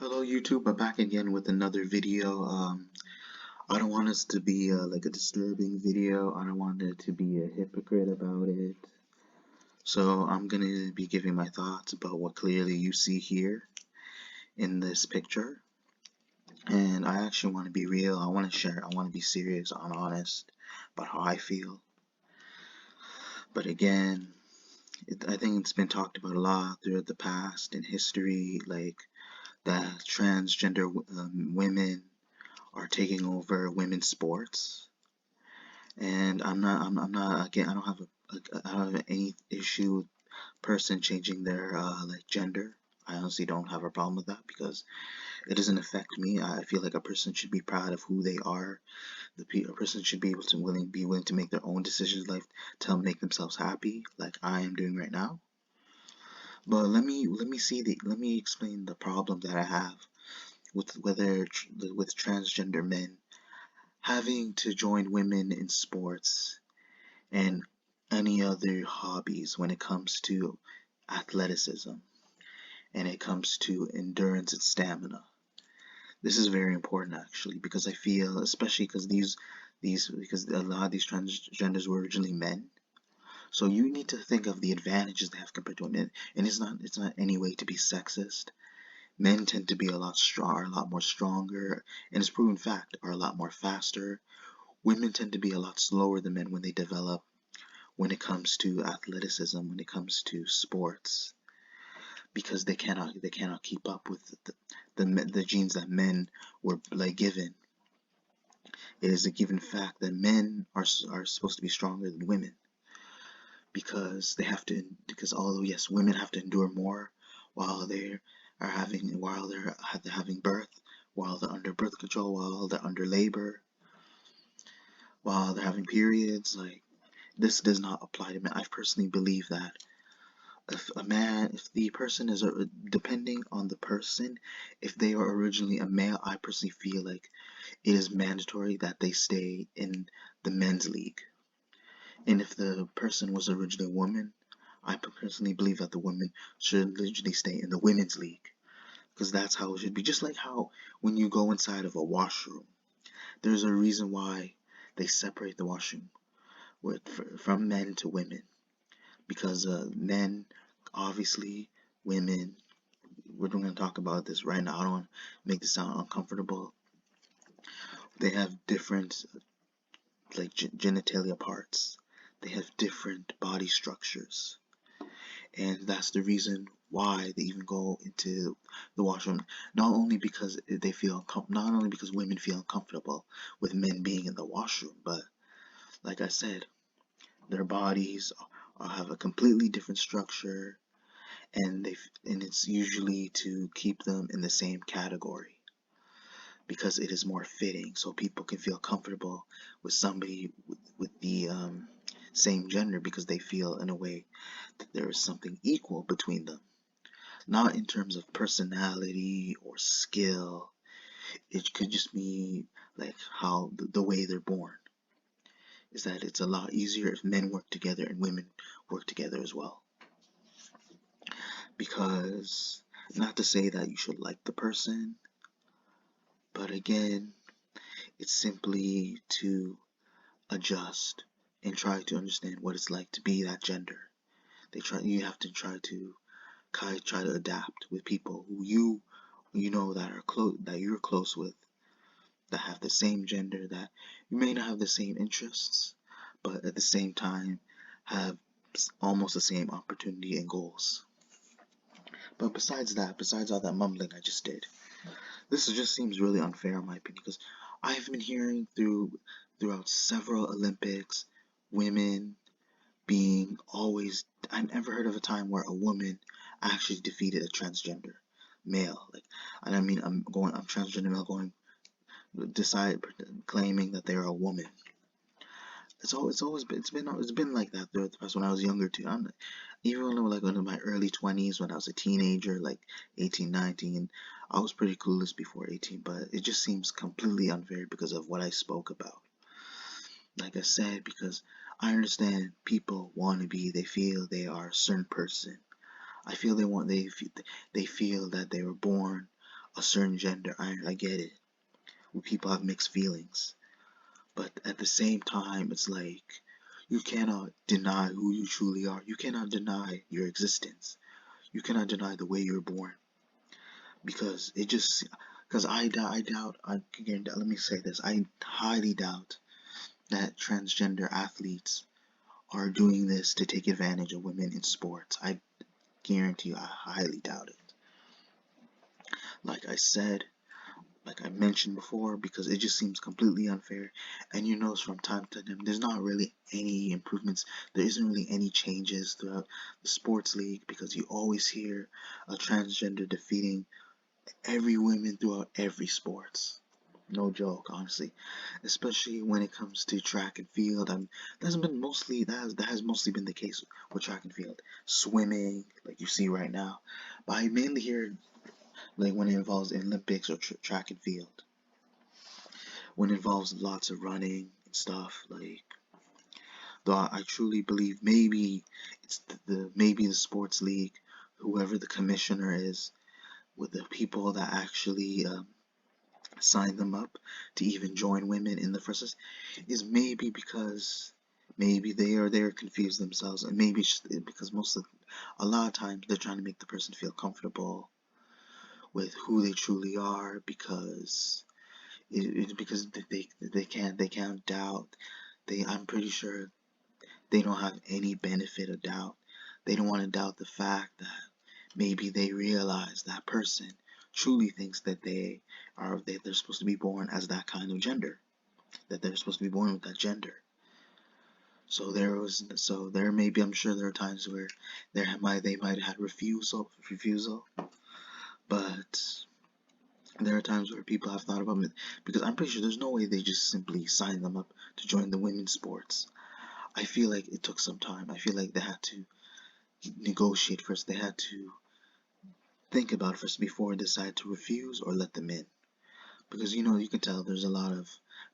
Hello YouTube, I'm back again with another video. I don't want us to be like a disturbing video. I don't want it to be a hypocrite about it. So I'm gonna be giving my thoughts about what clearly you see here in this picture. And I actually want to be real. I want to share. I want to be serious and honest about how I feel. But again, I think it's been talked about a lot throughout the past in history, like that transgender women are taking over women's sports, and I'm not again. I don't have any issue with person changing their like gender. I honestly don't have a problem with that because it doesn't affect me. I feel like a person should be proud of who they are. A person should be able to be willing to make their own decisions, like to make themselves happy, like I am doing right now. But let me explain the problem that I have with with transgender men having to join women in sports and any other hobbies when it comes to athleticism and it comes to endurance and stamina. This is very important actually because I feel, especially because these because a lot of these transgenders were originally men. So you need to think of the advantages they have compared to women, and it's not any way to be sexist. Men tend to be a lot more stronger, and it's proven fact, are a lot more faster. Women tend to be a lot slower than men when they develop, when it comes to athleticism, when it comes to sports, because they cannot keep up with the genes that men were like given. It is a given fact that men are supposed to be stronger than women because because although yes, women have to endure more while they while they're having birth, while they're under birth control, while they're under labor, while they're having periods. Like, this does not apply to men. I personally believe that if the person is depending on the person, if they are originally a male, I personally feel like it is mandatory that they stay in the men's league. And if the person was originally a woman, I personally believe that the woman should literally stay in the women's league, because that's how it should be. Just like how when you go inside of a washroom, there's a reason why they separate the washroom from men to women, because men, obviously, women, we're going to talk about this right now. I don't want to make this sound uncomfortable. They have different like genitalia parts. They have different body structures, and that's the reason why they even go into the washroom. Not only because women feel uncomfortable with men being in the washroom, but like I said, their bodies have a completely different structure, and it's usually to keep them in the same category because it is more fitting, so people can feel comfortable with somebody with the same gender, because they feel in a way that there is something equal between them, not in terms of personality or skill. It could just be like how the way they're born is that it's a lot easier if men work together and women work together as well. Because, not to say that you should like the person, but again, it's simply to adjust and try to understand what it's like to be that gender. You have to try to adapt with people who you know that are close, that you're close with, that have the same gender, that you may not have the same interests, but at the same time have almost the same opportunity and goals. But besides all that mumbling I just did, this just seems really unfair in my opinion, because I've been hearing throughout several Olympics, women being always. I never heard of a time where a woman actually defeated a transgender male. Like, and I mean, I'm transgender male going decide claiming that they're a woman. It's been like that throughout the past. When I was younger too, even when I was like in my early 20s, when I was a teenager, like 18, 19, I was pretty clueless before 18, but it just seems completely unfair because of what I spoke about. Like I said, because I understand people want to be, they feel they are a certain person. I feel they feel that they were born a certain gender. I get it. People have mixed feelings. But at the same time, it's like you cannot deny who you truly are. You cannot deny your existence. You cannot deny the way you're born. Because it just, because let me say this, I highly doubt that transgender athletes are doing this to take advantage of women in sports. I guarantee you, I highly doubt it. Like I said, like I mentioned before, because it just seems completely unfair. And you notice from time to time, there's not really any improvements. There isn't really any changes throughout the sports league, because you always hear a transgender defeating every woman throughout every sports. No joke, honestly. Especially when it comes to track and field. That has mostly been the case with track and field. Swimming, like you see right now. But I mainly hear like when it involves Olympics or track and field. When it involves lots of running and stuff, like though I truly believe maybe it's maybe the sports league, whoever the commissioner is, with the people that actually sign them up to even join women in the first place, is maybe because maybe they're confused themselves, and maybe it's just because a lot of times they're trying to make the person feel comfortable with who they truly are, because because they can't doubt. I'm pretty sure they don't have any benefit of doubt. They don't want to doubt the fact that maybe they realize that person truly thinks that they're supposed to be born as that kind of gender, that they're supposed to be born with that gender. So there maybe, I'm sure there are times where they might have had refusal, but there are times where people have thought about it, because I'm pretty sure there's no way they just simply sign them up to join the women's sports. I feel like it took some time. I feel like they had to negotiate first. They had to think about it first before they decide to refuse or let them in. Because you can tell there's a lot of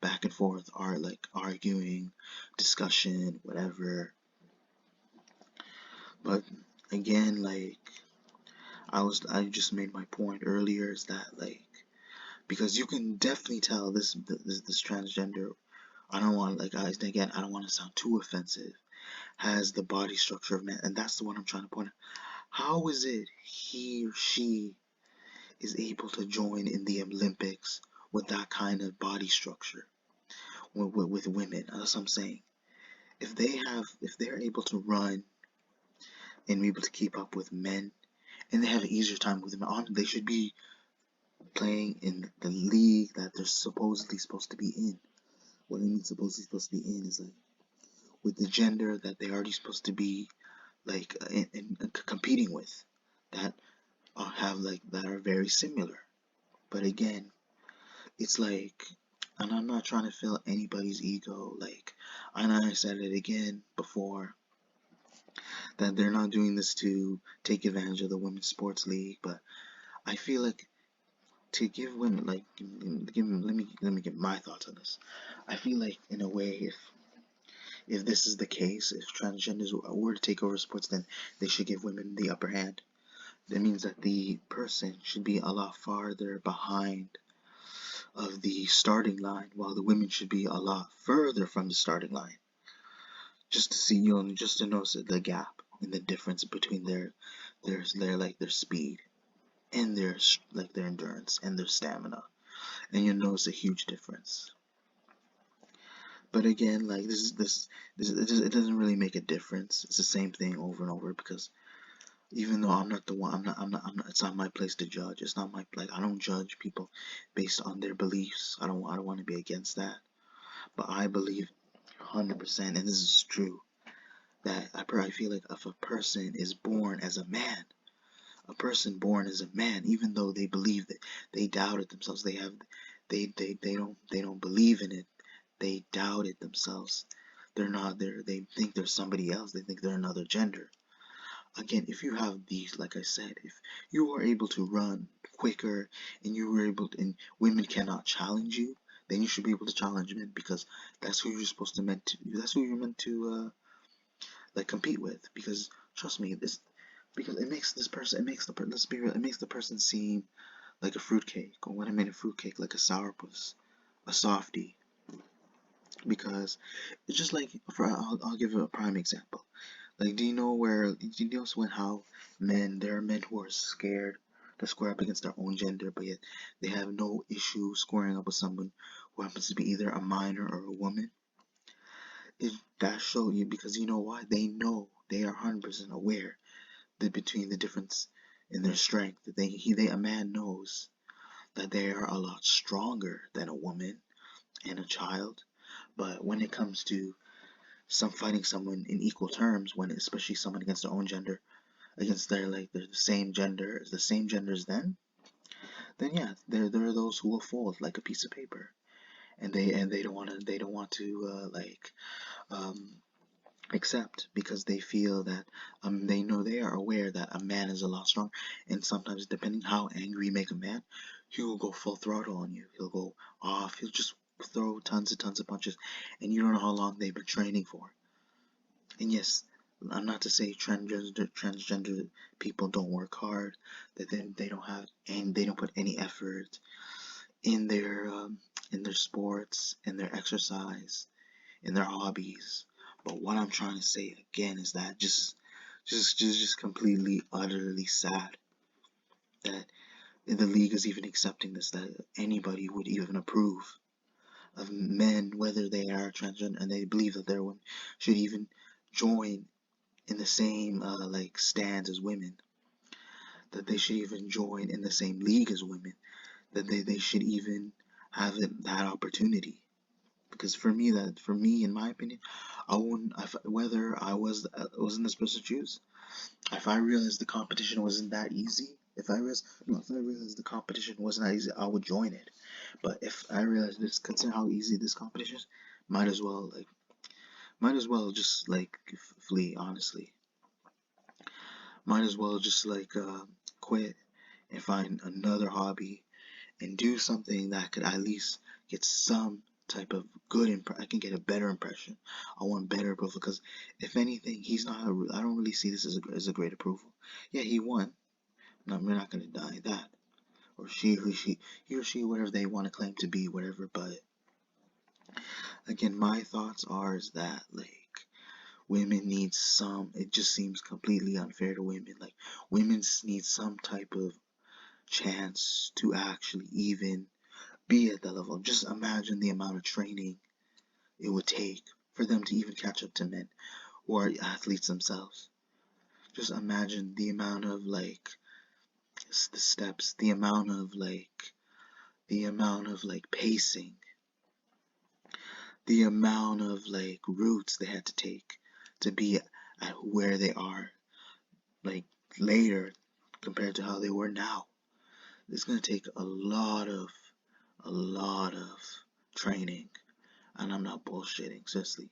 back and forth, like arguing, discussion, whatever. But again, like I just made my point earlier, is that like, because you can definitely tell this transgender, I don't want, like, guys, again, I don't want to sound too offensive, has the body structure of man, and that's the one I'm trying to point out. How is it he or she is able to join in the Olympics with that kind of body structure with women? That's what I'm saying. If they're able to run and be able to keep up with men, and they have an easier time with men, they should be playing in the league that they're supposedly supposed to be in. What I mean supposed to be in is like with the gender that they're already supposed to be, like in competing with, that that are very similar. But again, it's like, and I'm not trying to fill anybody's ego. Like, I know I said it again before, that they're not doing this to take advantage of the women's sports league, but I feel like to give women, like, let me give my thoughts on this. I feel like in a way, if this is the case, if transgenders were to take over sports, then they should give women the upper hand. That means that the person should be a lot farther behind of the starting line, while the women should be a lot further from the starting line. Just to see, just to notice the gap and the difference between their speed and their endurance and their stamina, and you'll notice a huge difference. But again, like it doesn't really make a difference. It's the same thing over and over, because even though I'm not the one, it's not my place to judge. It's not I don't judge people based on their beliefs. I don't want to be against that. But I believe 100%, and this is true, that I feel like if a person is born as a man, even though they believe that they doubted themselves, they don't believe in it. They doubt it themselves. They're not there. They think they're somebody else. They think they're another gender. Again, if you have these, like I said, if you are able to run quicker, and and women cannot challenge you, then you should be able to challenge men, because that's who you're meant to like compete with. Because trust me, because it makes this person, let's be real, it makes the person seem like a fruitcake, or when I made a fruitcake, like a sourpuss, a softie, because it's just like, I'll give you a prime example. Like, do you know when how there are men who are scared to square up against their own gender, but yet they have no issue squaring up with someone who happens to be either a minor or a woman? That show you, because you know why? They know, they are 100% aware that between the difference in their strength, that a man knows that they are a lot stronger than a woman and a child. But when it comes to fighting someone in equal terms, when especially someone against their own gender, against they're the same gender as them, then yeah, there are those who will fold like a piece of paper, and they don't want to um accept, because they feel that they know, they are aware that a man is a lot stronger, and sometimes depending how angry you make a man, he will go full throttle on you. He'll go off. He'll just throw tons of punches, and you don't know how long they've been training for. And yes, I'm not to say transgender people don't work hard, that they don't have, and they don't put any effort in their sports, in their exercise, in their hobbies. But what I'm trying to say again is that just completely utterly sad that the league is even accepting this, that anybody would even approve of men, whether they are transgender and they believe that they're women, should even join in the same stands as women, that they should even join in the same league as women, that they should even have that opportunity. Because for me, in my opinion, I wouldn't, whether was in this person's shoes, if I realized the competition wasn't that easy, if I realized no, if I realized the competition wasn't that easy, I would join it. But if I realized this, consider how easy this competition is, might as well just flee. Honestly, might as well just quit and find another hobby and do something that could at least get some type of good I can get a better impression. I want better approval, because if anything, he's not. I don't really see this as a great approval. Yeah, he won. No, we're not gonna deny that. Or he or she, whatever they want to claim to be, whatever. But again, my thoughts are is that women need some. It just seems completely unfair to women. Like, women need some type of chance to actually even be at that level. Just imagine the amount of training it would take for them to even catch up to men who are athletes themselves. Just imagine the amount of the steps, the amount of pacing, the amount of routes they had to take to be at where they are like later compared to how they were now. It's gonna take a lot of training, and I'm not bullshitting, seriously.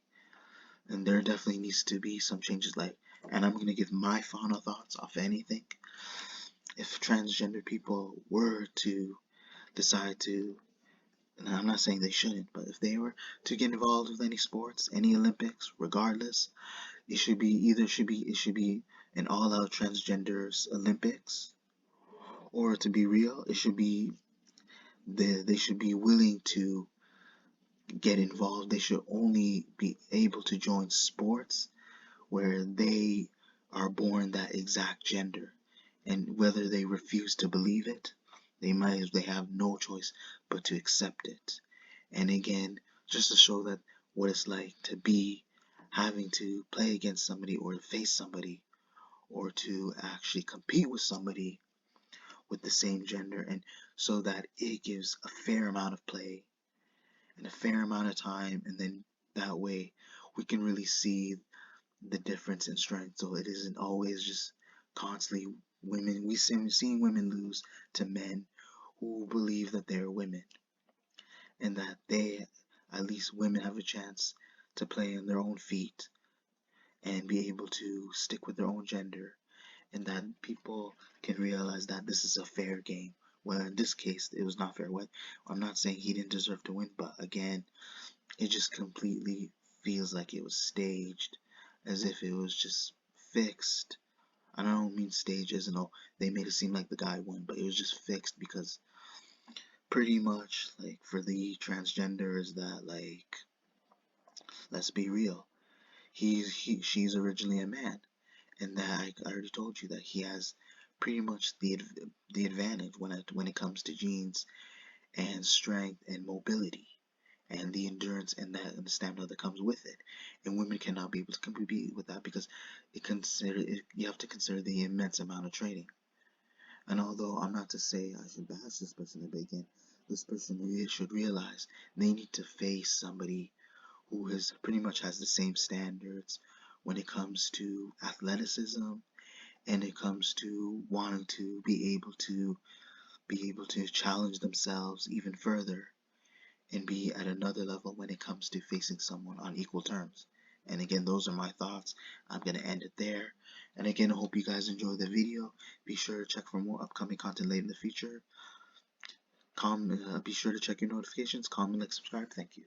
And there definitely needs to be some changes, and I'm gonna give my final thoughts off anything. If transgender people were to decide to, and I'm not saying they shouldn't, but if they were to get involved with any sports, any Olympics, regardless, it should be an all-out transgenders Olympics, or to be real, it should be they should be willing to get involved. They should only be able to join sports where they are born that exact gender, and whether they refuse to believe it, they have no choice but to accept it. And again, just to show that what it's like to be having to play against somebody, or to face somebody, or to actually compete with somebody with the same gender, and so that it gives a fair amount of play and a fair amount of time, and then that way we can really see the difference in strength. So it isn't always just constantly seeing women lose to men who believe that they're women, and that they, at least women, have a chance to play on their own feet and be able to stick with their own gender, and that people can realize that this is a fair game. Well, in this case, it was not fair. I'm not saying he didn't deserve to win, but again, it just completely feels like it was staged, as if it was just fixed I don't mean stages and all. They made it seem like the guy won, but it was just fixed because pretty much like for the transgenders that like, let's be real, she's originally a man, and that I already told you that he has pretty much the advantage when it comes to genes and strength and mobility and the endurance and the stamina that comes with it. And women cannot be able to compete with that because you have to consider the immense amount of training. And although I'm not to say I should bash this person in the beginning, this person really should realize they need to face somebody who has pretty much has the same standards when it comes to athleticism and it comes to wanting to be able to challenge themselves even further and be at another level when it comes to facing someone on equal terms. And again, those are my thoughts. I'm going to end it there. And again, I hope you guys enjoy the video. Be sure to check for more upcoming content later in the future. Be sure to check your notifications, comment, like, subscribe. Thank you.